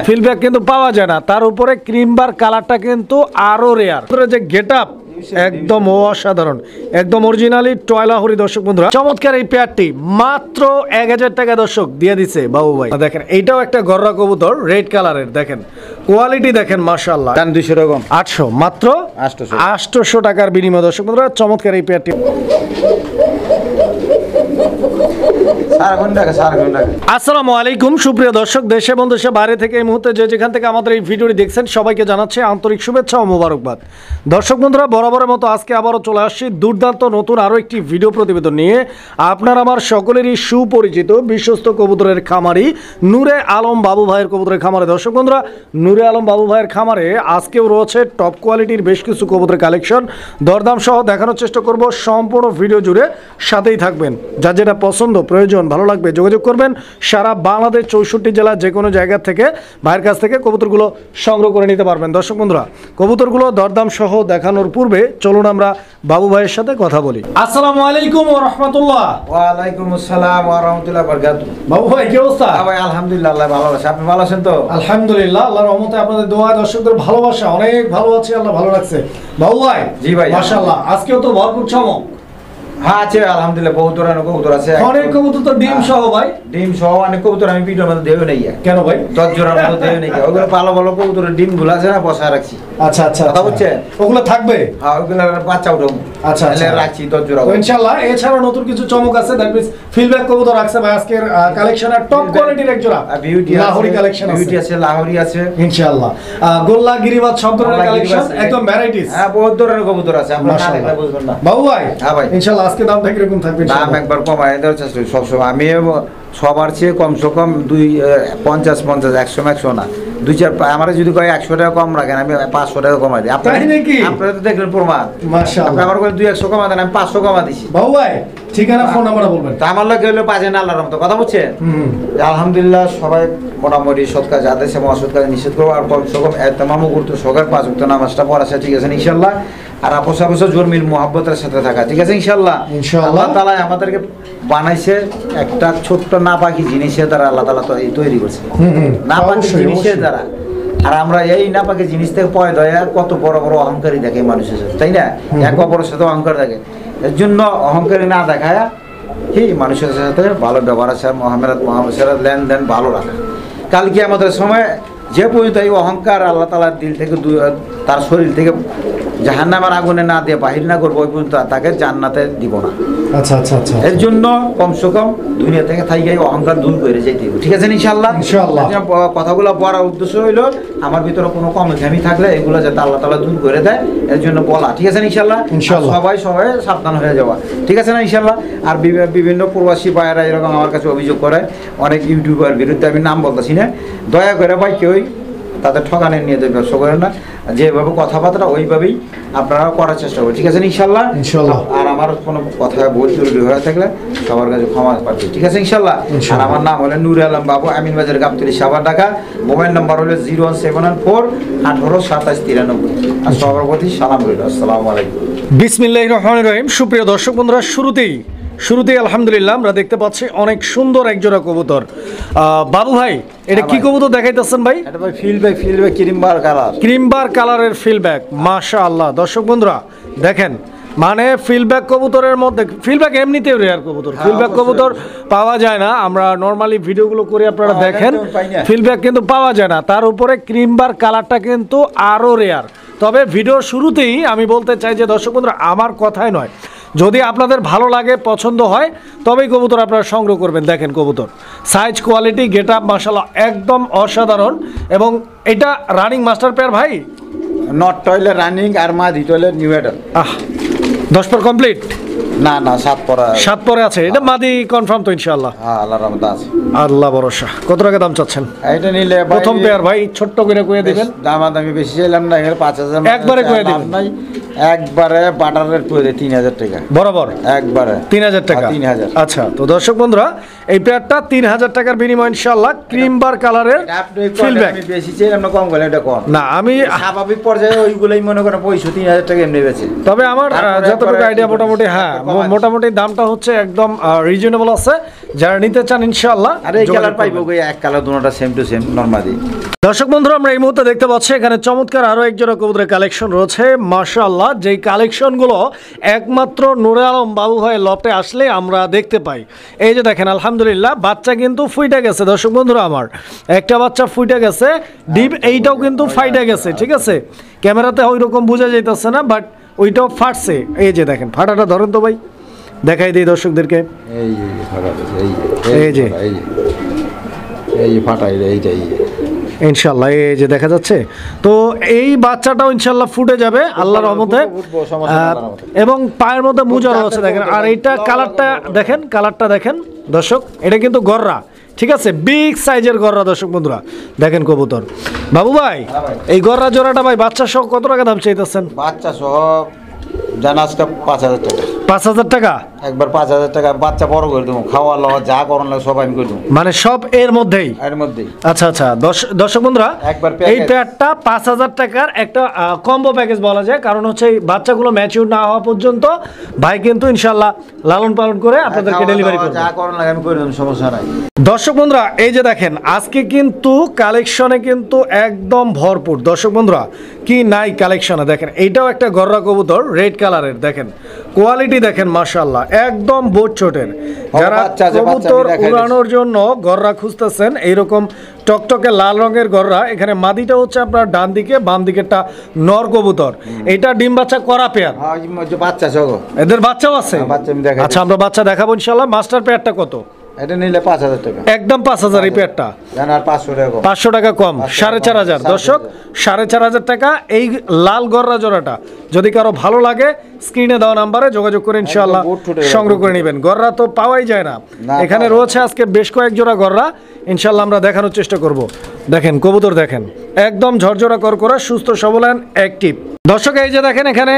Feedback কিন্তু পাওয়া যায় না, তার উপরে ক্রিম বার কালারটা কিন্তু আরো রেয়ার। যে গেটআপ একদম অসাধারণ, একদম অরিজিনালি টয়লাহরি। দর্শক বন্ধুরা, চমৎকার এই পেয়ারটি মাত্র 1000 টাকা দর্শক দিয়ে দিছে বাবু ভাই। দেখেন এইটাও একটা গররা কবুতর, রেড কালারের। দেখেন কোয়ালিটি দেখেন মাশাআল্লাহ। 200 রকম 800 মাত্র 800 টাকার বিনিময়ে দর্শক বন্ধুরা চমৎকার এই পেয়ারটি। আসসালামু আলাইকুম সুপ্রিয় দর্শক, দেশে এবং দেশের বাইরে থেকে এই মুহূর্তে যে যেখান থেকে আমাদের এই ভিডিওটি দেখছেন সবাইকে জানাচ্ছি আন্তরিক শুভেচ্ছা ও মোবারকবাদ। দর্শক বন্ধুরা, বরাবরের মতো আজকে আবারও চলে আসছি দুর্দান্ত নতুন আরও একটি ভিডিও প্রতিবেদন নিয়ে। আপনার আমার সকলেরই সুপরিচিত বিশ্বস্ত কবুতরের খামারি নূরে আলম বাবু ভাইয়ের কবুতরের খামারে। দর্শক বন্ধুরা, নূরে আলম বাবু ভাইয়ের খামারে আজকেও রয়েছে টপ কোয়ালিটির বেশ কিছু কবুতরের কালেকশন, দরদাম সহ দেখানোর চেষ্টা করব। সম্পূর্ণ ভিডিও জুড়ে সাথেই থাকবেন। যার যেটা পছন্দ প্রয়োজন ভালো লাগবে যোগাযোগ করবেন। সারা বাংলাদেশ 64 জেলা যে কোনো জায়গা থেকে ভাইয়ের কাছ থেকে কবুতরগুলো সংগ্রহ করে নিতে পারবেন। দর্শক বন্ধুরা, কবুতরগুলো দরদাম সহ দেখানোর পূর্বে চলুন আমরা বাবু ভাইয়ের সাথে কথা বলি। আসসালামু আলাইকুম ওয়া রাহমাতুল্লাহ। ওয়া আলাইকুম আসসালাম ওয়া রাহমাতুল্লাহি ওয়া বারাকাতুহু। বাবু ভাই কি অবস্থা? ভাই আলহামদুলিল্লাহ, আল্লাহ ভালো আছে। আপনি ভালো আছেন তো? আলহামদুলিল্লাহ, আল্লাহর রহমতে আপনাদের দোয়া দর্শকদের ভালোবাসা অনেক ভালো আছে, আল্লাহ ভালো রাখছে। বাবু ভাই জি ভাই মাশাআল্লাহ, আজকেও তো ভরপুর চমক। হ্যাঁ আছে আলহামদুলিল্লাহ, বহুত ধরনের কবুতর আছে। অনেক কবুতর তো ডিম সহ ভাই। ডিম সহ অনেক কবুতর আমি ভিডিওর মধ্যে দেও নাই। কেন ভাই? 10 জোড়ার মতো দেও নাই। ওগুলো ভালো ভালো কবুতরের ডিমগুলো আছে না, বসা রাখছি। আচ্ছা আচ্ছা, কথা বুঝছেন? ওগুলো থাকবে? হ্যাঁ, ওগুলোর বাচ্চা উঠাবো। আচ্ছা আচ্ছা, রাখছি 10 জোড়া ইনশাআল্লাহ। এছাড়াও নতুন কিছু চমক আছে, দ্যাট মিন্স ফিডব্যাক কবুতর রাখছে ভাই আজকের কালেকশনের টপ কোয়ালিটির এক জোড়া বিউটি লাহোরি কালেকশন আছে। বিউটি আছে, লাহোরি আছে ইনশাআল্লাহ। গোল্লা গিরিবাজ সব ধরনের কালেকশন, একদম ভ্যারাইটিস। হ্যাঁ, বহুত ধরনের কবুতর আছে, আপনারা না দেখলে বুঝবেন না। বাবু ভাই হ্যাঁ ভাই, ইনশাআল্লাহ আজকে দামটা কিরকম থাকবে? দাম একবার কমায় দেওয়ার চেষ্টা করি সবসময়। আমি সবার চেয়ে কমসে কম 50-50 100 না, 2-4 আমার যদি কয় 100 টাকা কম রাখেন, আমি 500 টাকা কমাই দিই। আপনারা তো দেখলেন প্রমাণ। মাশাআল্লাহ, আমার করে 200 কমা দেন, আমি 500 কমা দিছি। বাবু ভাই ঠিকানা ফোন নাম্বার বলবেন। তা আমার লোক হলো পাজেন আল্লাহর রহমতে। কথা বুঝছেন? আলহামদুলিল্লাহ, সবাই মোটামুটি সৎ কাজ আদেশ এবং অসৎ কাজ নিষেধ করবো। আর কমসে কম এতমামও করতো সকাল 5 ওয়াক্ত নামাজটা পড়া আছে, ঠিক আছে ইনশাআল্লাহ। আর আপোষ জোরমিল মুহাব্বতের সাথে থাকা, ঠিক আছে ইনশাআল্লাহ। আল্লাহ তাআলা আমাদেরকে বানাইছে একটা ছোট্ট নাপাকি জিনিসের দ্বারা, আল্লাহ তাআলা তো তৈরি করছে নাপাকি জিনিসের দ্বারা। আর আমরা এই নাপাকি জিনিস থেকে পয়দা কত বড় বড় অহংকারী দেখে মানুষের সাথে, তাই না? এক অপরের সাথে অহংকার দেখে, এর জন্য অহংকারী না দেখায় কি মানুষের সাথে ভালো ব্যবহার আছে, মহামেরাত লেনদেন ভালো রাখা। কালকে আমাদের সময় যে পর্যন্ত এই অহংকার আল্লাহ তাআলার দিল থেকে তার শরীর থেকে জাহান্নামের আগুনে না দিয়ে বাহির না করবো, ওই পর্যন্ত তাকে জান্নাতে দিব না। আচ্ছা আচ্ছা আচ্ছা, এর জন্য কমসে কম দুনিয়া থেকে থাকি অহংকার দূর করে যেতে হবে, ঠিক আছে ইনশাআল্লাহ। ইনশাআল্লাহ কথাগুলো বলার উদ্দেশ্য হইলো আমার ভিতরে কোনো কমে থাকলে এগুলো যাতে আল্লাহ তাআলা দূর করে দেয়, এর জন্য বলা, ঠিক আছে ইনশাআল্লাহ। সবাই সাবধান হয়ে যাওয়া, ঠিক আছে না ইনশাআল্লাহ। আর বিভিন্ন প্রবাসী ভাইয়েরা এরকম আমার কাছে অভিযোগ করে, অনেক ইউটিউবার বিরুদ্ধে, আমি নাম বলতেছি না, দয়া করে ভাই কেউ তাদের ঠকানে নিয়ে দেবে ব্যবসা করেন না। যেভাবে কথাবার্তা ওইভাবেই আপনারা করার চেষ্টা করবেন, ঠিক আছে ইনশাআল্লাহ। আর আমার কোনো কথা ভুল জরুরি হয়ে থাকলে সবার কাছে ক্ষমা পাচ্ছি, ঠিক আছে ইনশাআল্লাহ। আর আমার নাম হলো নূরে আলম বাবু, আমিন বাজার, গাবতলী, সাভার, ঢাকা। মোবাইল নাম্বার হলো 01714 18 27 93। আর সবার প্রতি সালাম রইল। আসসালামু আলাইকুম। বিসমিল্লাহির রহমানির রহিম। সুপ্রিয় দর্শক বন্ধুরা, শুরুতেই আলহামদুলিল্লাহ আমরা দেখতে পাচ্ছি অনেক সুন্দর এক জোড়া কবুতর। বাবু ভাই এটা কি কবুতর দেখাইতেছেন ভাই? এটা ভাই ফিল্ডব্যাক ক্রিম বার কালারের ফিল্ডব্যাক। মাশাআল্লাহ দর্শক বন্ধুরা দেখেন, মানে ফিল্ডব্যাক কবুতরের মধ্যে ফিল্ডব্যাক এমনিতেও রেয়ার কবুতর, ফিল্ডব্যাক কবুতর পাওয়া যায় না। আমরা নর্মালি ভিডিওগুলো করে আপনারা দেখেন, ফিল্ডব্যাক কিন্তু পাওয়া যায় না। তার উপরে ক্রিম বার কালারটা কিন্তু আরও রেয়ার। তবে ভিডিওর শুরুতেই আমি বলতে চাই যে দর্শক বন্ধুরা, আমার কথাই নয়, যদি আপনাদের ভালো লাগে পছন্দ হয় তবেই কবুতর আপনারা সংগ্রহ করবেন। দেখেন কবুতর সাইজ, কোয়ালিটি, গেট আপ মাশাআল্লাহ একদম অসাধারণ। এবং এটা রানিং মাস্টার পেয়ার ভাই, নট টয়লেট রানিং আর মাদি টয়লেট নিউ অ্যাডাল। 10 পর কমপ্লিট? না 7 পরে আছে। এটা মাদি কনফার্ম তো ইনশাআল্লাহ? হ্যাঁ, আল্লাহর রহমতে আছে। আল্লাহ ভরসা। কত টাকা দাম চাচ্ছেন এটা নিলে? প্রথম পেয়ার ভাই ছোট্ট করে কইয়া দিবেন। দামাদামি বেশি চাইলাম না, 5000 একবারে কইয়া দিবেন। একবারে বাটার রেট করে 3000 টাকা বরাবর, একবারে 3000 টাকা। 3000। আচ্ছা, তো দর্শক বন্ধুরা এই পেয়ারটা 3000 টাকার বিনিময় ইনশাআল্লাহ ক্রিম বার কালারের ফিলব্যাক। আমি বেশি চাই আমরা কম গেলে এটা কম না আমি স্বাভাবিক পর্যায়ে ওইগুলাই মনে করেন 3000 টাকা এমনি বেচে। তবে আমার তারপরে যতটুকু একবারে আইডিয়া মোটামুটি হ্যাঁ মোটামুটি দামটা হচ্ছে একদম রিজনেবল আছে, যারা নিতে চান ইনশাআল্লাহ। আর এই কালার পাইবো কই এক কালার দুটোটা সেম টু সেম নরমালি। দর্শক বন্ধুরা আমরা এই মুহূর্তে দেখতে পাচ্ছি এখানে চমৎকার আরো এক জোড়া কবুতরের কালেকশন রয়েছে মাশাআল্লাহ, যেই কালেকশনগুলো একমাত্র নূরে আলম বাবু ভাই লটে আসলে আমরা দেখতে পাই। এই যে দেখেন আলহামদুলিল্লাহ বাচ্চা কিন্তু ফুইটা গেছে দর্শক বন্ধুরা, আমার একটা বাচ্চা ফুইটা গেছে, ডিপ এইটাও কিন্তু ফাইটা গেছে, ঠিক আছে ক্যামেরাতে ওই রকম বোঝা যাইতেছে না, বাট ওইটাও ফাটছে। এই যে দেখেন ফাটাটা ধরেন তো ভাই, দেখাই দিই দর্শকদেরকে। এই যে ফাটা এই যে এই ফাটাই এইটাই ইনশাল্লাহ এই যে দেখা যাচ্ছে। তো এই বাচ্চাটাও ইনশাল্লাহ ফুটে যাবে আল্লাহর রহমতে, এবং পায়ের মধ্যে মুজা রয়েছে দেখেন। আর এইটা কালারটা দেখেন, কালারটা দেখেন দর্শক, এটা কিন্তু গররা, ঠিক আছে বিগ সাইজের গররা দর্শক বন্ধুরা। দেখেন কবুতর বাবু ভাই, এই গররা জোড়াটা ভাই বাচ্চা সহ কত টাকা দাম চাইতেছেন? বাচ্চা সহ জান আজকে 5000 টাকা। 5000 টাকা একবার 5000 টাকা বাচ্চা বড় করে দেবো, খাওয়া লওয়া যা করার লাগে সব আমি করে দেবো, মানে সব এর মধ্যেই এর মধ্যেই। আচ্ছা আচ্ছা দর্শক বন্ধুরা একবার এই প্যাডটা 5000 টাকার একটা কম্বো প্যাকেজ বলা যায়, কারণ হচ্ছে এই বাচ্চাগুলো ম্যাচিউর না হওয়া পর্যন্ত ভাই কিন্তু ইনশাল্লাহ লালন পালন করে আপনাদেরকে ডেলিভারি করবে, যা করার লাগে আমি করে দেবো, সমস্যা নাই। দর্শক বন্ধুরা এই যে দেখেন আজকে কিন্তু কালেকশনে কিন্তু একদম ভরপুর দর্শক বন্ধুরা, কি নাই কালেকশনে। দেখেন এইটাও একটা গররা কবুতর রেড কালারের, দেখেন কোয়ালিটি দেখেন মাশাআল্লাহ একদম বোট ছোটের। যারা কবুতর উড়ানোর জন্য গররা খুঁজতেছেন এইরকম টকটকে লাল রঙের গররা, এখানে মাদিটা হচ্ছে আপনার ডান দিকে, বাম দিকেরটা নর কবুতর। এটা ডিম বাচ্চা করা পেয়ার, বাচ্চা সহ এদের বাচ্চাও আছে। আচ্ছা আমরা বাচ্চা দেখাবো ইনশাআল্লাহ। মাস্টার পেয়ারটা কত? এটা নিলে 5000 টাকা, একদম 5000 এই পেয়ারটা, আর 500 টাকা কম, 500 টাকা কম, 4500 দর্শক, 4500 টাকা এই লাল গররা জোড়াটা। যদি কারো ভালো লাগে স্ক্রিনে দেওয়া নাম্বারে যোগাযোগ করে ইনশাআল্লাহ সংগ্রহ করে নেবেন। গররা তো পাওয়াই যায় না, এখানে রয়েছে আজকে বেশ কয়েক জোড়া গররা, ইনশাআল্লাহ আমরা দেখানোর চেষ্টা করব। দেখেন কবুতর দেখেন একদম ঝরঝরা করকরা, সুস্থ সবল এন্ড অ্যাক্টিভ। দর্শক এই যে দেখেন এখানে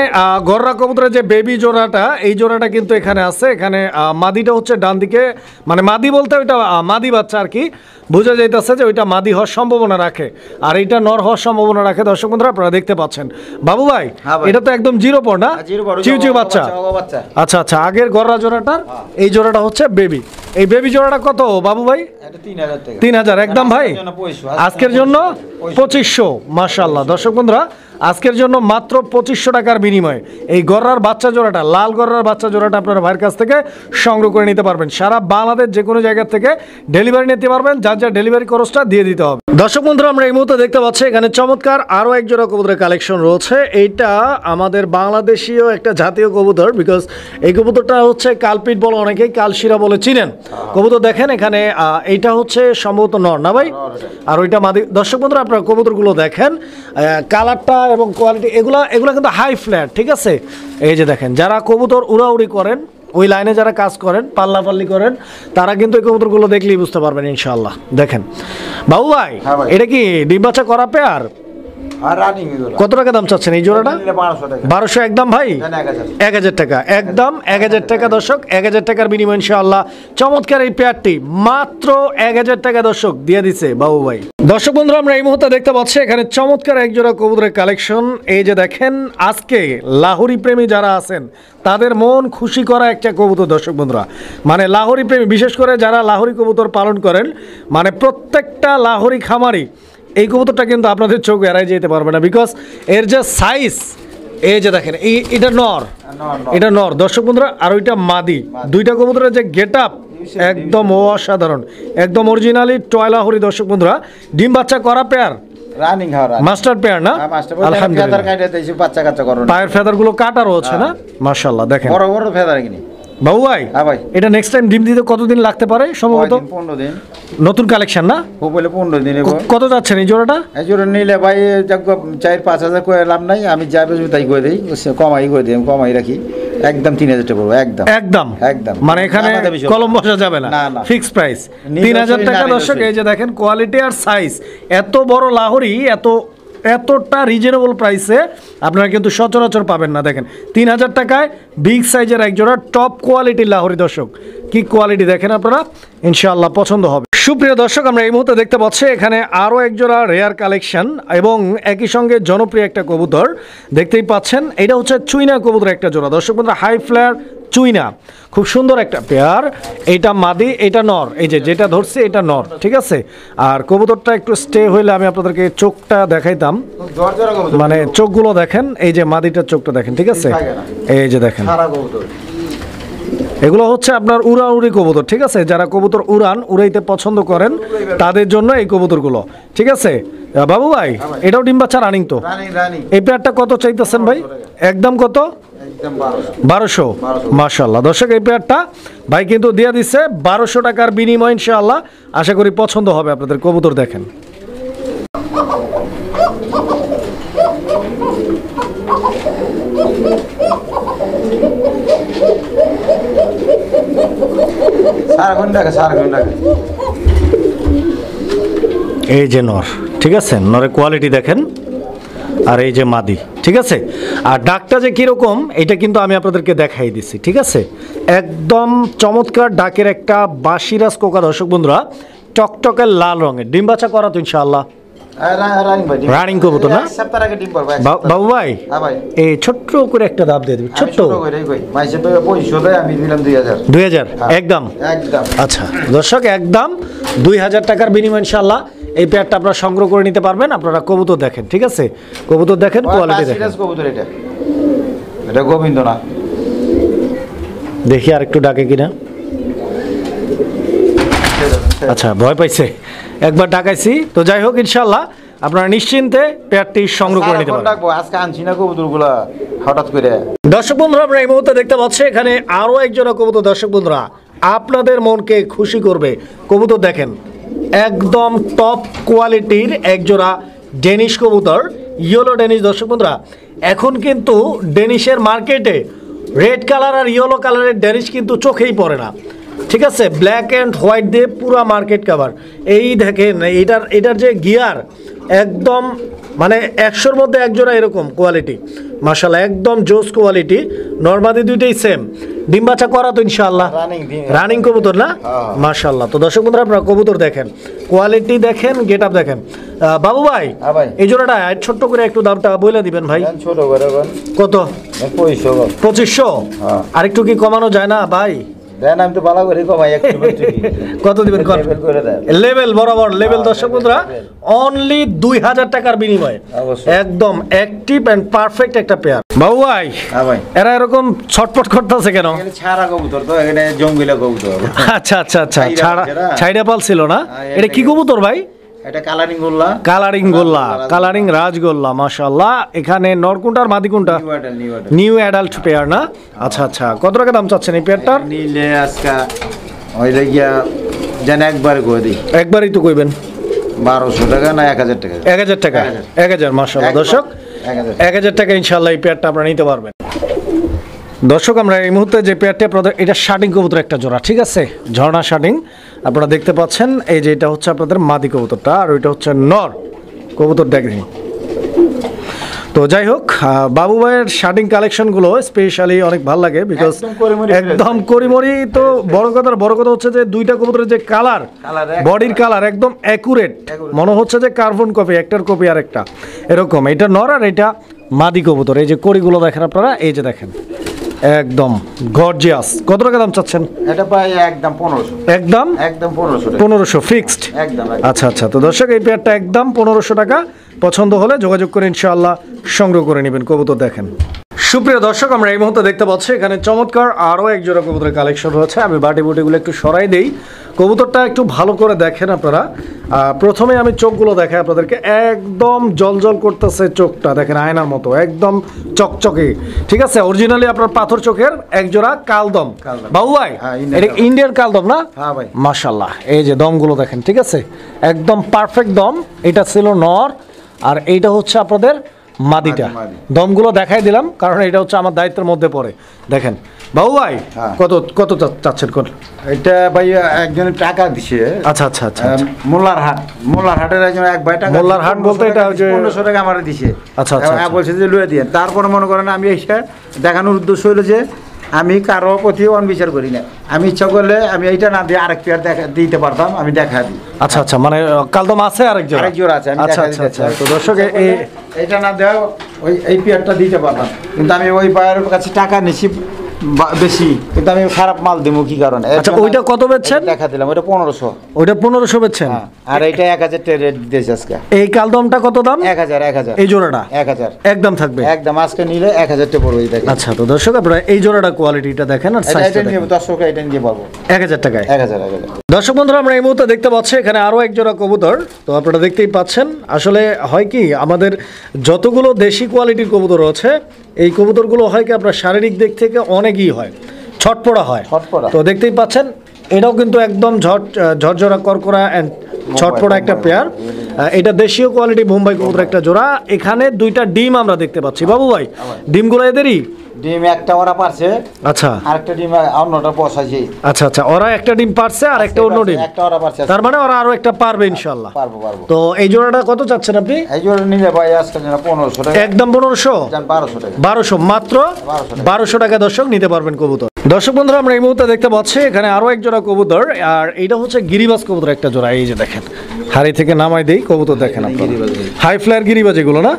গররা কবুতরের যে বেবি জোড়াটা, এই জোড়াটা কিন্তু এখানে আছে। এখানে মাদিটা হচ্ছে ডান দিকে, মানে মাদি বলতে ওইটা মাদি বাচ্চা আর কি, বোঝা যাইতেছে যে ওইটা মাদি হওয়ার সম্ভাবনা রাখে, আর এইটা নর হওয়ার সম্ভাবনা রাখে। দর্শক বন্ধুরা আপনারা দেখতে পাচ্ছেন। বাবু ভাই এটা তো একদম জিরো পর না, চিউ বাচ্চা। আচ্ছা আচ্ছা আগের গররা জোড়াটার এই জোড়াটা হচ্ছে বেবি। এই বেবি জোড়াটা কত বাবু ভাই? 3000 একদম ভাই, আজকের জন্য 2500। মাশাআল্লাহ দর্শক বন্ধুরা আজকের জন্য মাত্র 2500 টাকার বিনিময়ে এই গররার বাচ্চা জোড়াটা, লাল গররার বাচ্চা জোড়াটা আপনারা ভাইয়ের কাছ থেকে সংগ্রহ করে নিতে পারবেন। সারা বাংলাদেশ যে কোনো জায়গা থেকে ডেলিভারি নিতে পারবেন, যার যার ডেলিভারি খরচটা দিয়ে দিতে হবে। দর্শক বন্ধুরা আমরা এই মুহূর্তে দেখতে পাচ্ছি এখানে চমৎকার আরও এক জোড়া কবুতরের কালেকশন রয়েছে। এইটা আমাদের বাংলাদেশীয় একটা জাতীয় কবুতর, বিকজ এই কবুতরটা হচ্ছে কালপিট বলে অনেকেই, কালশিরা বলে চিনেন কবুতর। দেখেন এখানে এইটা হচ্ছে সম্ভবত নর না ভাই, আর ওইটা মাদি। দর্শক বন্ধুরা আপনারা কবুতরগুলো দেখেন, কালারটা এবং কোয়ালিটি এগুলা কিন্তু হাই ফ্ল্যাট, ঠিক আছে। এই যে দেখেন যারা কবুতর উড়াউড়ি করেন, ওই লাইনে যারা কাজ করেন, পাল্লাপাল্লি করেন, তারা কিন্তু এই কবুতরগুলো দেখলেই বুঝতে পারবেন ইনশাআল্লাহ। দেখেন বাবু ভাই এটা কি ডিম বাচ্চা করা পেয়ার? কত টাকা দাম চাচ্ছেন এই জোড়াটা? 1200 একদম ভাই, 1000 টাকা একদম, 1000 টাকা দর্শক, 1000 টাকার বিনিময় ইনশাআল্লাহ চমৎকার এই পেয়ারটি মাত্র 1000 টাকা দর্শক দিয়ে দিছে বাবু ভাই। দর্শক বন্ধুরা আমরা এই মুহূর্তে দেখতে পাচ্ছি এখানে চমৎকার এক জোড়া কবুতরের কালেকশন। এই যে দেখেন আজকে লাহোরি প্রেমী যারা আছেন তাদের মন খুশি করা একটা কবুতর দর্শক বন্ধুরা, মানে লাহোরি প্রেমী বিশেষ করে যারা লাহোরি কবুতর পালন করেন, মানে প্রত্যেকটা লাহোরি খামারি এই কবুতরটা কিন্তু আপনাদের চোখ এড়াই যেতে পারবে না, বিকজ এর যে সাইজ। এই যে দেখেন এটা নর, এটা নর দর্শক বন্ধুরা, আর ওইটা মাদি। দুইটা কবুতরের যে গেট আপ একদম অসাধারণ, একদম অরিজিনালি টয়লাহরি দর্শক বন্ধুরা। ডিম বাচ্চা করা পেয়ার, রানিং মাস্টার পেয়ার না? আলহামদুলিল্লাহ পায়ের ফেদার গুলো কাটা রয়েছে না? মাশাআল্লাহ দেখেন বড় বড় ফেদার কিনি বাবু ভাই। এটা নেক্সট টাইম ডিম দিতে কতদিন লাগতে পারে? সম্ভবত 15 দিন। নতুন কালেকশন না? বলে 15 দিনে। কত যাচ্ছেন এই জোড়াটা? এই জোড়া নিলে ভাই 4-5 করে লাভ নাই, আমি যা বেশি তাই করে দিই, কমাই করে দিই, কমাই রাখি একদম 3000 টাকা পড়বে একদম একদম একদম, মানে এখানে কলম বসা যাবে না, ফিক্স প্রাইস 3000 টাকা দর্শক। এই যে দেখেন কোয়ালিটি আর সাইজ, এত বড় লাহোরি এতটা রিজনেবল প্রাইসে আপনারা কিন্তু সচরাচর পাবেন না। দেখেন 3000 টাকায় বিগ সাইজের এক জোড়া টপ কোয়ালিটির লাহোরি দর্শক, কি কোয়ালিটি দেখেন আপনারা, ইনশাআল্লাহ পছন্দ হবে। সুপ্রিয় দর্শক, আমরা এই মুহূর্তে দেখতে পাচ্ছি এখানে আরও একজোড়া রেয়ার কালেকশন এবং একই সঙ্গে জনপ্রিয় একটা কবুতর দেখতেই পাচ্ছেন। এটা হচ্ছে চুইনা কবুতর একটা জোড়া। দর্শক বন্ধুরা, হাই ফ্লায়ার চুইনা, খুব সুন্দর একটা পেয়ার। এইটা মাদি, এটা নর। এই যে যেটা ধরছে এটা নর, ঠিক আছে। আর কবুতরটা একটু স্টে হইলে আমি আপনাদেরকে চোখটা দেখাইতাম, মানে চোখগুলো দেখেন। এই যে মাদিটার চোখটা দেখেন, ঠিক আছে। এই যে দেখেন, এগুলো হচ্ছে আপনার উড়ি কবুতর, ঠিক আছে। যারা কবুতর উড়াইতে পছন্দ করেন তাদের জন্য এই কবুতরগুলো, ঠিক আছে। বাবু ভাই, এটাও ডিম বাচ্চা রানিং তো? এই পেয়ারটা কত চাইতেছেন ভাই? একদম কত? 1200। মাশাআল্লাহ দর্শক, এই পেয়ারটা ভাই কিন্তু দিয়ে দিচ্ছে 1200 টাকার বিনিময়। ইনশাআল্লাহ আশা করি পছন্দ হবে আপনাদের। কবুতর দেখেন, এই যে নর, ঠিক আছে। নরের কোয়ালিটি দেখেন, আর এই যে মাদি, ঠিক আছে। আর ডাকটা যে কিরকম এটা কিন্তু আমি আপনাদেরকে দেখাই দিচ্ছি, ঠিক আছে। একদম চমৎকার ডাকের একটা বাসিরাজ কোকা দর্শক বন্ধুরা, টকটকের লাল রঙের। ডিম বাচ্চা করা তো ইনশাআল্লাহ? রানিং কবুতর না বাবু ভাই? এই ছোট্ট করে একটা দাম দিয়ে দেবে, ছোট্ট 2000 একদম। আচ্ছা দর্শক, একদম 2000 টাকার বিনিময় ইনশাআল্লাহ এই পেয়ারটা আপনারা সংগ্রহ করে নিতে পারবেন। আপনারা কবুতর দেখেন, ঠিক আছে। কবুতর দেখেন, কোয়ালিটি দেখেন। এটা গোবিন্দ না, দেখি আর একটু ডাকে কিনা। আচ্ছা, ভয় পাইছে, একবার ডাকাইছি তো। যাই হোক, ইনশাআল্লাহ আপনারা নিশ্চিন্তে পেয়ারটি সংগ্রহ করে নিতে পারবেন। আজকে আনছি না কবুতরগুলা হঠাৎ করে। দর্শক বন্ধুরা, আমরা এই মুহূর্তে দেখতে পাচ্ছি এখানে আরো একজন কবুতর। দর্শক বন্ধুরা, আপনাদের মনকে খুশি করবে কবুতর দেখেন। একদম টপ কোয়ালিটির একজোড়া ডেনিশ কবুতর, ইয়েলো ডেনিশ। দর্শক বন্ধুরা, এখন কিন্তু ডেনিশের মার্কেটে রেড কালার আর ইয়েলো কালারের ডেনিশ কিন্তু চোখেই পড়ে না, ঠিক আছে। ব্ল্যাক অ্যান্ড হোয়াইট দিয়ে পুরো মার্কেট কাভার। এই দেখেন এটার যে গিয়ার, একদম মানে 100-র মধ্যে একজোড়া এরকম কোয়ালিটি। মাশাআল্লাহ, একদম জোস কোয়ালিটি। নরমাদি দুইটাই সেম। ডিম বাচ্চা করা তো ইনশাআল্লাহ? রানিং কবুতর না? মাশাআল্লাহ। তো দর্শক বন্ধুরা, আপনারা কবুতর দেখেন, কোয়ালিটি দেখেন, গেট আপ দেখেন। বাবু ভাই, এই জোড়াটা ছোট্ট করে একটু দামটা বলে দিবেন ভাই। ছোট করে কত? 2500। আর একটু কি কমানো যায় না ভাই? আমি তো ভালো করে কমাই, কত দিবেন? লেভেল বরাবর লেভেল। দর্শক বন্ধুরা, অনলি 2000 টাকার বিনিময় একদম অ্যাক্টিভ এন্ড পারফেক্ট একটা পেয়ার। বাবু ভাই, এরা এরকম ছটপট করতেছে কেন? ছাড়া কবুতর তো, এখানে জঙ্গিলা কবুতর। আচ্ছা আচ্ছা আচ্ছা, ছাইড়া পাল ছিল না? এটা কি কবুতর ভাই? এটা কালারিং গোল্লা। কালারিং গোল্লা, কালারিং রাজগোল্লা। মাশাআল্লাহ। এখানে নরকুন্টা আর মাদিকুন্টা? নিউ অ্যাডাল্ট পেয়ার না? আচ্ছা আচ্ছা, কত টাকা দাম চাচ্ছেন এই পেয়ারটার? নিলে আজকে ওই লাগিয়া জান একবার কই দিই। একবারই তো কইবেন। 1200 টাকা না 1000 টাকা? 1000 টাকা। 1000। মাশাআল্লাহ দর্শক, 1000 টাকা ইনশাআল্লাহ এই পেয়ারটা আপনারা নিতে পারবেন। দর্শক, আমরা এই মুহূর্তে যে পেয়ারটি আপনাদের, এটা শার্টিং কবুতর একটা জোড়া, ঠিক আছে। ঝর্ণা শার্টিং আপনারা দেখতে পাচ্ছেন। এই যে এটা হচ্ছে আপনাদের মাদি কবুতরটা, আর ওইটা হচ্ছে নর কবুতর দেখেন। তো যাই হোক, বাবু ভাইয়ের শার্টিং কালেকশনগুলো স্পেশালি অনেক ভালো লাগে, বিকজ একদম করিমরি। তো বড় কথা হচ্ছে যে দুইটা কবুতরের যে কালার, বডির কালার একদম অ্যাকুরেট, মনে হচ্ছে যে কার্বন কপি, একটার কপি আর একটা এরকম। এটা নর আর এটা মাদি কবুতর। এই যে কড়িগুলো দেখেন আপনারা, এই যে দেখেন, একদম গর্জিয়াস। কত টাকা দাম চাচ্ছেন? এটা ভাই একদম 1500। একদম 1500 ফিক্সড একদম। আচ্ছা আচ্ছা, তো দর্শক, এই পেয়ারটা একদম 1500 টাকা। পছন্দ হলে যোগাযোগ করে ইনশাআল্লাহ সংগ্রহ করে নেবেন। কবুতর দেখেন। সুপ্রিয় দর্শক, আমরা এই মুহূর্তে দেখতে পাচ্ছি এখানে চমৎকার আরও এক জোড়া কবুতরের কালেকশন রয়েছে। আমি বাটি বুটিগুলো একটু সরাই দেই, কবুতরটা একটু ভালো করে দেখেন আপনারা। প্রথমে আমি চোখগুলো দেখাই আপনাদেরকে। একদম জলজল করতেছে চোখটা, দেখেন আয়নার মতো, একদম চকচকে, ঠিক আছে। অরিজিনালি আপনার পাথর চোখের এক জোড়া কালদম। বাবু ভাই, এটা ইন্ডিয়ান কালদম না? মাশাআল্লাহ। এই যে দমগুলো দেখেন, ঠিক আছে, একদম পারফেক্ট দম। এটা ছিল নর, আর এইটা হচ্ছে আপনাদের মাদিটা। দমগুলো দেখাই দিলাম কারণ এটা হচ্ছে আমার দায়িত্বের মধ্যে পড়ে। দেখেন বাবু ভাই, কত কত চাচ্ছেন? এটা ভাই একজন টাকা দিছে। আচ্ছা আচ্ছা আচ্ছা, মোল্লার হাটের একজন এক ভাই টাকা। মোল্লার হাট বলতে এটা হচ্ছে 1500 টাকা আমারে দিছে। আচ্ছা আচ্ছা, বলছে যে লুয়ে দিয়ে। তারপরে মনে করেন আমি এসে দেখানোর উদ্দেশ্য হলো যে আমি কারো প্রতি অনবিচার করি না। আমি ইচ্ছা করলে আমি এইটা না দিয়ে আরেক পেয়ার দিতে পারতাম, আমি দেখা দিই। আচ্ছা আচ্ছা, মানে কালদম আছে আরেক জোড়া আছে, আমি আচ্ছা দেখা আচ্ছা দিতে আচ্ছা। তো দর্শক এইটা না দেওয়া এই পেয়ারটা দিতে পারতাম, কিন্তু আমি ওই পায়ের কাছে টাকা নিছি বেশি, কিন্তু আমি খারাপ মাল দেবো কি কারণে। আচ্ছা, ওইটা কত বেচছেন? দেখা দিলাম ওইটা 1500। ওইটা 1500 বেচছেন? আর এইটা 1000 টাকা রেট দিয়েছে আজকে। এই কালদমটা কত দাম? 1000। এই জোড়াটা 1000 একদম থাকবে? একদম, আজকে নিলে 1000 টাকা পড়বে। দেখেন। আচ্ছা, তো দর্শক আপনারা এই জোড়াটা কোয়ালিটিটা দেখেন আর সাইজটা দেখেন। দর্শক এটা নিয়ে পাবো 1000 টাকায়। 1000। দর্শক বন্ধুরা, আমরা এই মুহূর্তে দেখতে পাচ্ছি এখানে আরো এক জোড়া কবুতর। তো আপনারা দেখতেই পাচ্ছেন, আসলে হয় কি আমাদের যতগুলো দেশি কোয়ালিটির কবুতর আছে, এই কবুতরগুলো হয় কি আপনার শারীরিক দিক থেকে অনেকই হয়, ছটপড়া হয়। তো দেখতেই পাচ্ছেন এটাও কিন্তু একদম ঝরঝরা করকরা এন্ড ছটপড়া একটা পেয়ার। এটা দেশীয় কোয়ালিটি বোম্বাই কবুতর একটা জোড়া। এখানে দুইটা ডিম আমরা দেখতে পাচ্ছি। বাবু ভাই, ডিমগুলো এদেরই? ডিম একটা ওরা পারছে, আচ্ছা, আরেকটা ডিম অন্যটা বসাইছে। আচ্ছা আচ্ছা, ওরা একটা ডিম পারছে আর একটা অন্য ডিম, একটা ওরা পারছে, তার মানে ওরা আরো একটা পারবে ইনশাআল্লাহ। পারবো। তো এই জোড়াটা কত চাচ্ছেন আপনি? এই জোড়া নিলে ভাই আজকে 1500 টাকা। একদম 1500? 1200 টাকা। 1200 মাত্র? 1200 টাকা দর্শক নিতে পারবেন কবুতর। দর্শক বন্ধুরা, আমরা এই মুহূর্তে দেখতে পাচ্ছি এখানে আরো এক জোড়া কবুতর, আর এইটা হচ্ছে গিরিবাজ কবুতর একটা জোড়া। এই যে দেখেন, হাড়ি থেকে নামাই দেই কবুতর, দেখেন আপনারা হাই ফ্লায়ার গিরিবাজ এগুলো না?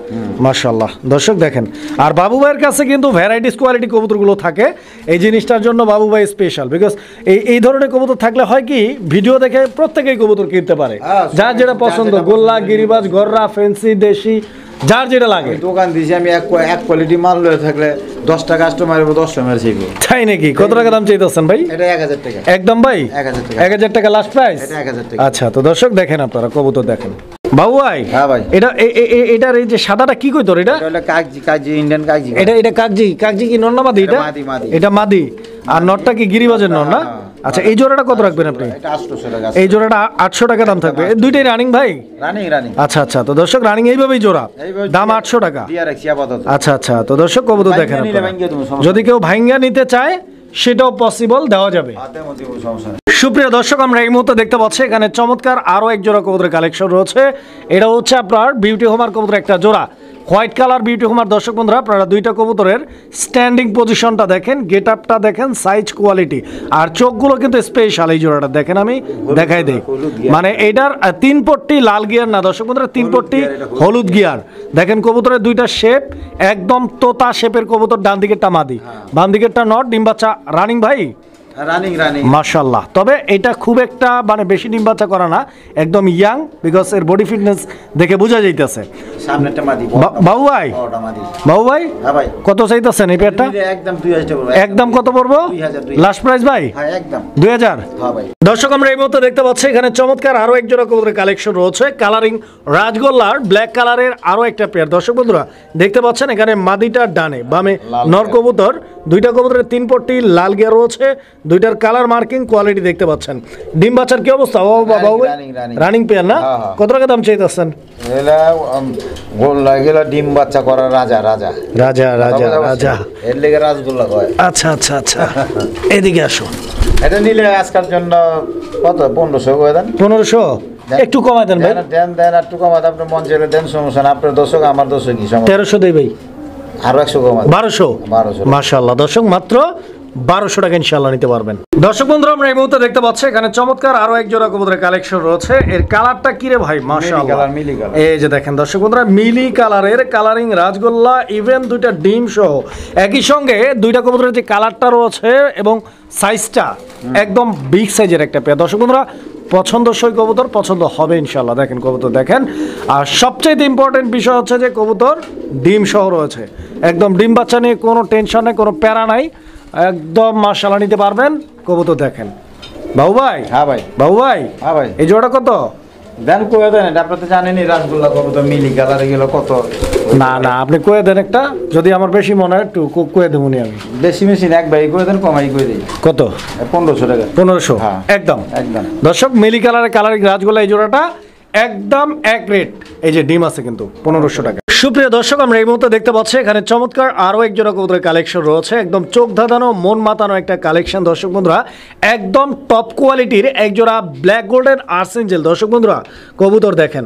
মাশাআল্লাহ দর্শক দেখেন। আর বাবু ভাইয়ের কাছে কিন্তু ভ্যারাইটিস কোয়ালিটি কবুতরগুলো থাকে। এই জিনিসটার জন্য বাবু ভাই স্পেশাল, বিকজ এই ধরনের কবুতর থাকলে হয় কি ভিডিও দেখে প্রত্যেকেই কবুতর কিনতে পারে, যার যেটা পছন্দ, গোল্লা, গিরিবাজ, গররা, ফেন্সি, দেশি, যার যেটা লাগে। দোকান দিয়েছি আমি এক কোয়ালিটি মাল লয়ে থাকলে 10টা কাস্টমার 10 টাকা চাইবো। তাই নাকি? কত টাকা দাম চাইতেছেন ভাই? এটা 1000 টাকা একদম ভাই? 1000 টাকা লাস্ট প্রাইস? এটা 1000 টাকা। আচ্ছা, তো দর্শক দেখেন আপনারা কবুতর দেখেন। বাবু ভাই, হ্যাঁ ভাই, এটার এই যে সাদাটা কি কইতো? এটা কাগজি ইন্ডিয়ান কাগজি। এটা কাগজি কি নর না মাদি? এটা মাদি। আর নরটা কি গিরিবাজের নর না? আচ্ছা, এই জোড়াটা কত রাখবেন আপনি? এটা 800 টাকা। এই জোড়াটা 800 টাকা দাম থাকবে। এই দুইটাই রানিং ভাই? রানিং। আচ্ছা আচ্ছা, তো দর্শক রানিং এইভাবেই জোড়া, দাম 800 টাকা। আচ্ছা আচ্ছা, তো দর্শক কবুতর দেখেন আপনারা। যদি কেউ ভাঙ্গা নিতে চায় সেটাও পসিবল, দেওয়া যাবে। সুপ্রিয় দর্শক, আমরা এই মুহূর্তে দেখতে পাচ্ছি এখানে চমৎকার আরো এক জোড়া কবুতরের কালেকশন রয়েছে। এটা হচ্ছে আপনার বিউটি হোমার কবুতর একটা জোড়া, হোয়াইট কালার বিউটি হোমার। দর্শক বন্ধুরা, আপনারা দুইটা কবুতরের স্ট্যান্ডিং পজিশনটা দেখেন, গেট আপটা দেখেন, সাইজ কোয়ালিটি, আর চোখগুলো কিন্তু স্পেশাল। এই জোড়াটা দেখেন, আমি দেখাই দেই, মানে এটার 3 পট্টি লাল গিয়ার না দর্শক বন্ধুরা, 3 পট্টি হলুদ গিয়ার। দেখেন কবুতরের দুইটা শেপ একদম তোতা শেপের কবুতর। ডান দিকেরটা মাদি, বাম দিকেরটা নট। ডিম বাচ্চা রানিং ভাই? রানিং মাশাআল্লাহ। তবে এটা খুব একটা মানে বেশি ডিম বাচ্চা করা না, একদম ইয়াং, বিকজ এর বডি ফিটনেস দেখে বোঝা যাইতেছে। সামনেটা মাদি। বাবু ভাই, হ্যাঁ ভাই, কত চাইতেছেন এই পেয়ারটা? একদম 2000 টাকা। একদম কত পড়বো? 2000। লাস্ট প্রাইস ভাই? হ্যাঁ একদম 2000। হ্যাঁ ভাই। দর্শক, আমরা এই মুহূর্তে দেখতে পাচ্ছি এখানে চমৎকার আরো এক জোড়া কবুতরের কালেকশন রয়েছে, কালারিং রাজগোল্লার ব্ল্যাক কালারের আরো একটা পেয়ার। দর্শক বন্ধুরা দেখতে পাচ্ছেন এখানে মাদিটার ডানে বামে নর কবুতর, দুইটা কবুতরের 3 পট্টি লাল গিয়ার রয়েছে, দুইটার কালার মার্কিং কোয়ালিটি দেখতে পাচ্ছেন। ডিম বাচ্চার কি অবস্থা? রানিং পেয়ার না? কত টাকা দাম চাইতেছেন? ডিম বাচ্চা করা রাজা এর লেগে রাজগোল্লা কয়। আচ্ছা আচ্ছা আচ্ছা, এদিকে আসো। এটা নিলে আজকের জন্য কত? 1500 করে দেন। 1500 একটু কমাই দেন ভাই। দেন একটু কমাই দেন, আপনি মন চেয়ে দেন, সমস্যা না। আপনার দর্শক, আমার দর্শক কি সমস্যা? 1300 দেই ভাই। আরো 100 কমাই। 1200। মাশাআল্লাহ দর্শক, মাত্র 1200 টাকা ইনশাআল্লাহ নিতে পারবেন। দর্শক বন্ধুরা, আমরা এই মুহূর্তে দেখতে পাচ্ছি এখানে চমৎকার আরো এক জোড়া কবুতরের কালেকশন রয়েছে। এর কালারটা কি রে ভাই? মাশাআল্লাহ, এই যে দেখেন দর্শক বন্ধুরা, মিলি কালারের কালারিং রাজগোল্লা, ইভেন দুইটা ডিম সহ একই সঙ্গে দুইটা কবুতরের যে কালারটা রয়েছে এবং সাইজটা একদম বিগ সাইজের একটা পেয়ার। দর্শক বন্ধুরা, পছন্দসই কবুতর, পছন্দ হবে ইনশাআল্লাহ। দেখেন কবুতর দেখেন, আর সবচেয়ে ইম্পর্টেন্ট বিষয় হচ্ছে যে কবুতর ডিম সহ রয়েছে, একদম ডিম বাচ্চা নিয়ে কোনো টেনশন নেই, কোনো প্যারা নাই, একদম মাশাআল্লাহ নিতে পারবেন। কবুতর দেখেন। বাবু ভাই? হ্যাঁ ভাই। বাবু ভাই, হ্যাঁ ভাই, এই জোড়া কত দেন? কয়ে দেন, এটা আপনি তো জানেনই রাসগোল্লা কবুতর মিলি কালারে গেল কত। না না, আপনি কয়ে দেন একটা, যদি আমার বেশি মনে হয় একটু কয়ে দেবুনি আমি। বেশি মেশিন এক ভাই করে দেন, কমাই করে দিই। কত? 1500 টাকা। 1500 হ্যাঁ একদম। একদম দর্শক, মিলি কালারের কালারিং রাজগোল্লা এই জোড়াটা একদম এক রেট। এই যে ডিম আছে কিন্তু 1500 টাকা। সুপ্রিয় দর্শক, আমরা এই মুহূর্তে দেখতে পাচ্ছি এখানে চমৎকার আরও এক জোড়া কবুতরের কালেকশন রয়েছে। একদম চোখ ধাঁধানো, মন মাতানো একটা কালেকশন দর্শক বন্ধুরা। একদম টপ কোয়ালিটির এক জোড়া ব্ল্যাক গোল্ডেন আর্সেঞ্জেল দর্শক বন্ধুরা কবুতর দেখেন।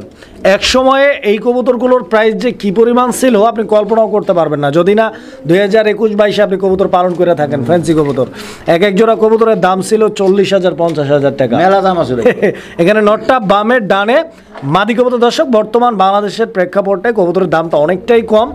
এক সময়ে এই কবুতরগুলোর প্রাইস যে কী পরিমাণ ছিল আপনি কল্পনাও করতে পারবেন না, যদি না 2021-22 আপনি কবুতর পালন করে থাকেন। ফ্যান্সি কবুতর এক এক জোড়া কবুতরের দাম ছিল 40,000 50,000 টাকা। মেলা দাম আসলে এখানে নটটা বামের ডানে মাদি কবুতর দর্শক। বর্তমান বাংলাদেশের প্রেক্ষাপটে কবুতরের দামটা অনেকটাই কম।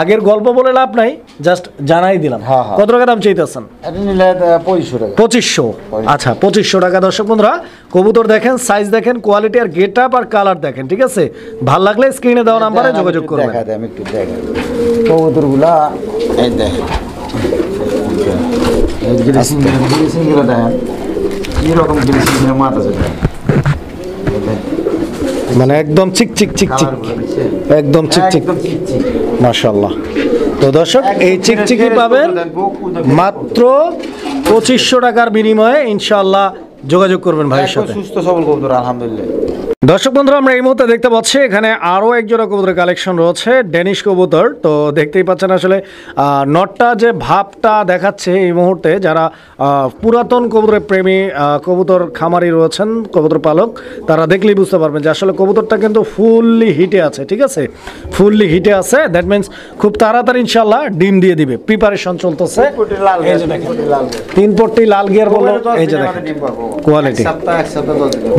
আগের গল্প বলে লাভ নাই, জাস্ট জানাই দিলাম। কত টাকা দাম চাইতেছেন? এটা নিলে 2500 টাকা। 2500। আচ্ছা 2500 টাকা দর্শক বন্ধুরা। কবুতর দেখেন, সাইজ দেখেন, কোয়ালিটি আর গেট আপ আর কালার দেখেন, ঠিক আছে? ভাল লাগলে স্ক্রিনে দেওয়া নাম্বারে যোগাযোগ করবেন। আমি একটু দেখাই কবুতরগুলা, এই দেখেন এই গ্রেসিং গুলো দেখেন কি রকম গ্রেসিং এর মাথা আছে, মানে একদম চিকচিক চিকচিক, একদম চিকচিক মাশাআল্লাহ। তো দর্শক এই চিকচিকি পাবেন মাত্র 2500 টাকার বিনিময়ে। ইনশাআল্লাহ যোগাযোগ করবেন ভাইয়ের সাথে। সুস্থ সবল কবুতর আলহামদুলিল্লাহ। দর্শক বন্ধুরা, আমরা এই মুহূর্তে দেখতে পাচ্ছি এখানে আরও এক জোড়া কবুতরের কালেকশন রয়েছে, ডেনিশ কবুতর। তো দেখতেই পাচ্ছেন আসলে নটটা যে ভাবটা দেখাচ্ছে এই মুহূর্তে, যারা পুরাতন কবুতরের প্রেমী কবুতর খামারি রয়েছেন, কবুতর পালক, তারা দেখলেই বুঝতে পারবেন যে আসলে কবুতরটা কিন্তু ফুললি হিটে আছে, ঠিক আছে? ফুললি হিটে আছে, দ্যাট মিনস খুব তাড়াতাড়ি ইনশাল্লাহ ডিম দিয়ে দিবে। প্রিপারেশন চলতেছে। 3 পট্টি লাল গিয়ার বলো, এই যে দেখেন কোয়ালিটি,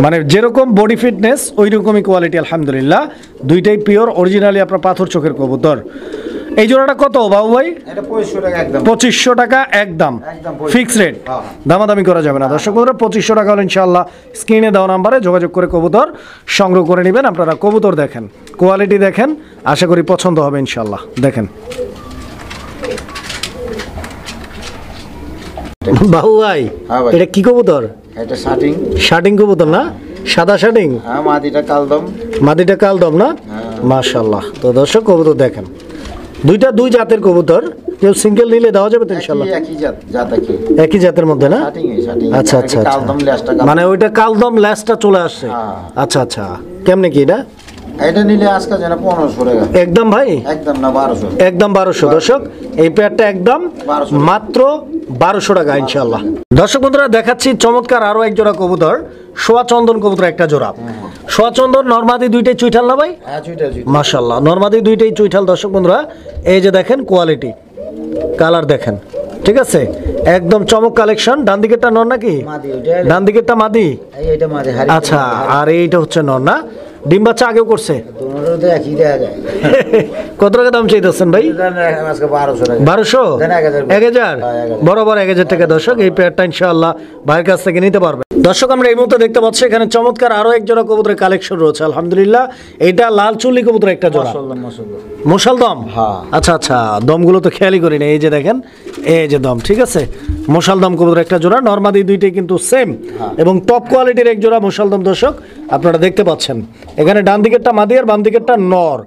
মানে যেরকম বডি ফিটনেস ওই রকমই কোয়ালিটি আলহামদুলিল্লাহ। দুইটাই পিওর অরিজিনালি আপনার পাথর চোখের কবুতর। এই জোড়াটা কত বাবু ভাই? এটা 2500 টাকা একদম। 2500 টাকা একদম ফিক্স রেট, দামাদামি করা যাবে না দর্শক বন্ধুরা। 2500 টাকা হলে ইনশাআল্লাহ স্ক্রিনে দেওয়া নাম্বারে যোগাযোগ করে কবুতর সংগ্রহ করে নেবেন। আপনারা কবুতর দেখেন, কোয়ালিটি দেখেন, আশা করি পছন্দ হবে ইনশাআল্লাহ। দেখেন বাবু ভাই, এটা কি কবুতর? এটা শাটিং। শাটিং কবুতর না? সাদা শাটিং? হ্যাঁ, মাদিটা কালদম। মাদিটা কালদম না? মাশাআল্লাহ। তো দর্শক কবুতর দেখেন, দুইটা দুই জাতের কবুতর। কেউ সিঙ্গেল নিলে দেওয়া যাবে তো ইনশাআল্লাহ? একই জাতের মধ্যে না? আচ্ছা আচ্ছা, মানে ওইটা কালদম ল্যাসটা চলে আসছে। আচ্ছা আচ্ছা, কেমনে কি এটা? এটা নিলে আজকে যেন 1500 টাকা একদম ভাই, একদম না 1200, একদম 1200 দর্শক। এই পেয়ারটা একদম মাত্র 1200 টাকা ইনশাআল্লাহ। দর্শক বন্ধুরা দেখাচ্ছি চমৎকার আরো এক জোড়া কবুতর, সোয়া চন্দন কবুতর একটা জোড়া। সোয়া চন্দন নরমাদি দুইটাই চুইঠাল না ভাই? হ্যাঁ চুইঠাল। মাশাআল্লাহ, নরমাদি দুইটাই চুইঠাল দর্শক বন্ধুরা। এই যে দেখেন কোয়ালিটি, কালার দেখেন, ঠিক আছে? একদম চমক কালেকশন। ডান দিকেরটা নর নাকি? ডান দিকেরটা মাদি। আচ্ছা, আর এইটা হচ্ছে নর না? ডিম বাচ্চা আগেও করছে? কত টাকা দাম চাইতেছেন ভাই? 1200? 1000? বরাবর 1000 টাকা দর্শক। এই পেয়ারটা ইনশাআল্লাহ ভাইয়ের কাছ থেকে নিতে পারবেন। দর্শক আমরা এই মুহূর্তে দেখতে পাচ্ছি এখানে চমৎকার আরো এক জোড়া কবুতরের কালেকশন রয়েছে আলহামদুলিল্লাহ। এটা লাল চুল্লি কবুতর একটা জোড়া, মশাল দম। আচ্ছা আচ্ছা, দমগুলো তো খেয়ালই করি না। এই যে দেখেন, এই যে দম, ঠিক আছে? মশাল দম কবুতর একটা জোড়া। নরমাদি দুইটাই কিন্তু সেম এবং টপ কোয়ালিটির এক জোড়া মশাল দম দর্শক আপনারা দেখতে পাচ্ছেন। এখানে ডান দিকেরটা মাদি আর বাম দিকেরটা নর।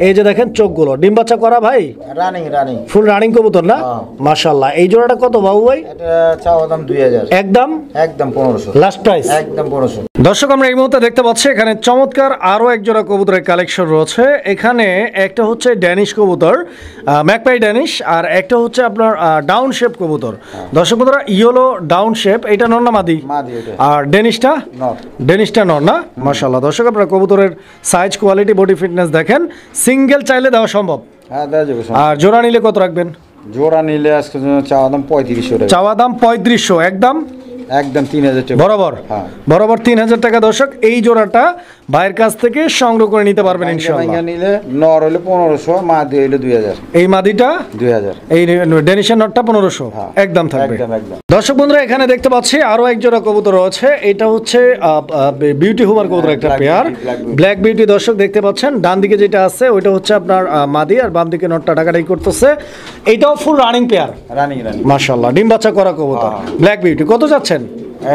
এই যে দেখেন চোখগুলো, ডিম বাচ্চা করা ভাই? রানিং, ফুল রানিং কবুতর না? মাশাআল্লাহ। এই জোড়াটা কত বাবু ভাই? এটা চাওয়া দাম 2000, একদম 1500 লাস্ট প্রাইস, একদম 1500। দর্শক আমরা এই মুহূর্তে দেখতে পাচ্ছি এখানে চমৎকার আরো এক জোড়া কবুতরের কালেকশন রয়েছে। এখানে একটা হচ্ছে ড্যানিশ কবুতর, ম্যাকপাই ড্যানিশ, আর একটা হচ্ছে আপনার ডাউন শেপ কবুতর। দর্শক বন্ধুরা, ইয়েলো ডাউন শেপ, এটা নর না মাদি? আর ড্যানিশটা নর। ড্যানিশটা নর না? মাশাআল্লাহ। দর্শক আপনারা কবুতরের সাইজ, কোয়ালিটি, বডি ফিটনেস দেখেন। সিঙ্গেল চাইলে দেওয়া সম্ভব? হ্যাঁ দেওয়া যাবে। আর জোড়া নিলে কত রাখবেন? জোড়া নিলে আজকে চাওয়া দাম 3500 টাকা। চাওয়া দাম 3500, একদম 3000 টাকা বরাবর। বরাবর 3000 টাকা দর্শক। এই জোড়াটা ভাইয়ের কাছ থেকে সংগ্রহ করে নিতে পারবেন ইনশাআল্লাহ। নিলে নর হলে 1500, মাদি হলে 2000। এই মাদিটা 2000, এই ডেনিশের নটটা 1500 একদম থাকবে। দর্শক বন্ধুরা এখানে দেখতে পাচ্ছি আরো এক জোড়া কবুতর রয়েছে। এটা হচ্ছে বিউটি হুমার কবুতর একটা পেয়ার, ব্ল্যাক বিউটি। দর্শক দেখতে পাচ্ছেন ডান দিকে যেটা আছে ওইটা হচ্ছে আপনার মাদি, আর বাম দিকে নটটা টাকাটাই করতেছে। এটাও ফুল রানিং পেয়ার, রানিং মাশাআল্লাহ। ডিম বাচ্চা করা কবুতর ব্ল্যাক বিউটি। কত যাচ্ছেন?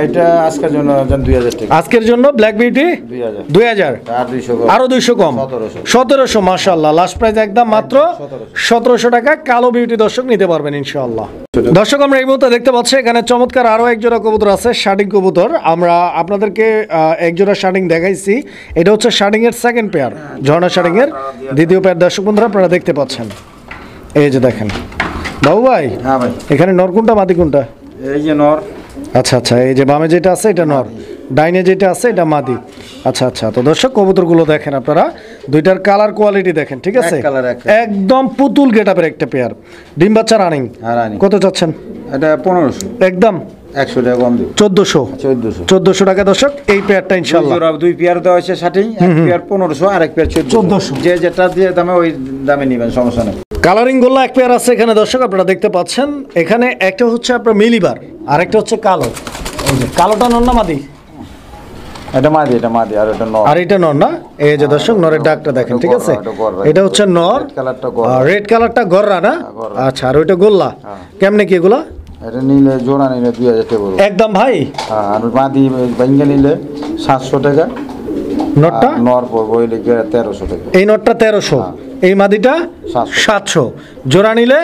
এটা আজকের জন্য 2000 টাকা। আজকের জন্য ব্ল্যাক বিউটি 2000 আর 200 কম। আরো 200 কম 1700 মাশাআল্লাহ লাস্ট প্রাইস একদম মাত্র 1700 টাকা কালো বিউটি দর্শক নিতে পারবেন ইনশাআল্লাহ। দর্শক আমরা এই মুহূর্তে দেখতে পাচ্ছি এখানে চমৎকার আরো এক জোড়া কবুতর আছে শার্টিং কবুতর। আমরা আপনাদেরকে এক জোড়া শার্টিং দেখাইছি, এটা হচ্ছে শার্টিং এর সেকেন্ড পেয়ার, ঝর্ণা শার্টিং এর দ্বিতীয় পেয়ার দর্শক বন্ধুরা আপনারা দেখতে পাচ্ছেন। এই যে দেখেন বাবু ভাই, হ্যাঁ ভাই, এখানে নর কোনটা মাদি কোনটা? এই যে নর। আচ্ছা আচ্ছা, এই যে বামে যেটা আছে এটা নর, ডাইনে যেটা আছে এটা মাদি। আচ্ছা আচ্ছা, তো দর্শক কবুতরগুলো দেখেন আপনারা, দুইটার কালার কোয়ালিটি দেখেন, ঠিক আছে, একদম পুতুল গেটআপের একটা পেয়ার। ডিম বাচ্চা রানিং। কত চাচ্ছেন? এটা 1500 একদম 100 টাকা কম দিই। 1400 টাকা দর্শক এই পেয়ারটা ইনশাআল্লাহ। দুই পেয়ার দেওয়া হয়েছে শার্টিং, এক পেয়ার 1500 আর এক পেয়ার 1400। যে যেটা দিয়ে দামে ওই দামে নেবেন, সমস্যা নেই। কালারিং গোল্লা এক পেয়ার আছে এখানে দর্শক আপনারা দেখতে পাচ্ছেন। এখানে একটা হচ্ছে আপনার মিলিবার আর একটা হচ্ছে কালো। এই যে কালোটা নর না মাদি? এটা মাদি, এটা মাদি আর এটা নর। আর এটা নর না? এই যে দর্শক নরের ডাকটা দেখেন, ঠিক আছে, এটা হচ্ছে নর, রেড কালারটা গররা না? আচ্ছা, আর ওইটা গোল্লা। কেমনে কি এগুলা? এটা নিলে জোড়া নিলে 2000 টাকা পড়বে একদম ভাই। হ্যাঁ, আর মাদি ভাঙ্গা নিলে 700 টাকা। নটটা নর পড়বে ওই লেগে 1300 টাকা। এই নটটা 1300, এই মাদিটা 700, জোড়া নিলে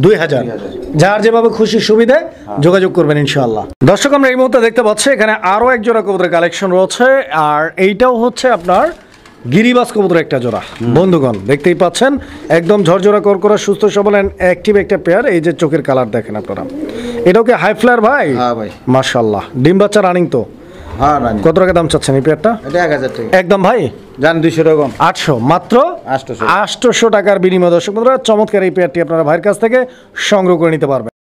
2000। যার যেভাবে খুশি সুবিধে যোগাযোগ করবেন ইনশাআল্লাহ। দর্শক আমরা এই মুহূর্তে দেখতে পাচ্ছি এখানে আরো এক জোড়া কবুতরের কালেকশন রয়েছে, আর এইটাও হচ্ছে আপনার গিরিবাজ কবুতর একটা জোড়া। বন্ধুগণ দেখতেই পাচ্ছেন একদম ঝরঝরা করকরা সুস্থ সবল অ্যাক্টিভ একটা পেয়ার। এই যে চোখের কালার দেখেন আপনারা, এটাও কি হাই ফ্লায়ার ভাই? হ্যাঁ ভাই, মাশাআল্লাহ। ডিম বাচ্চা রানিং তো? হ্যাঁ রানিং। কত টাকা দাম চাচ্ছেন এই পেয়ারটা? এটা 1000 টাকা একদম ভাই। জান 200 টাকা কম। 800, মাত্র 800 800 টাকার বিনিময়ে দর্শক বন্ধুরা চমৎকার এই পেয়ারটি আপনারা ভাইয়ের কাছ থেকে সংগ্রহ করে নিতে পারবেন।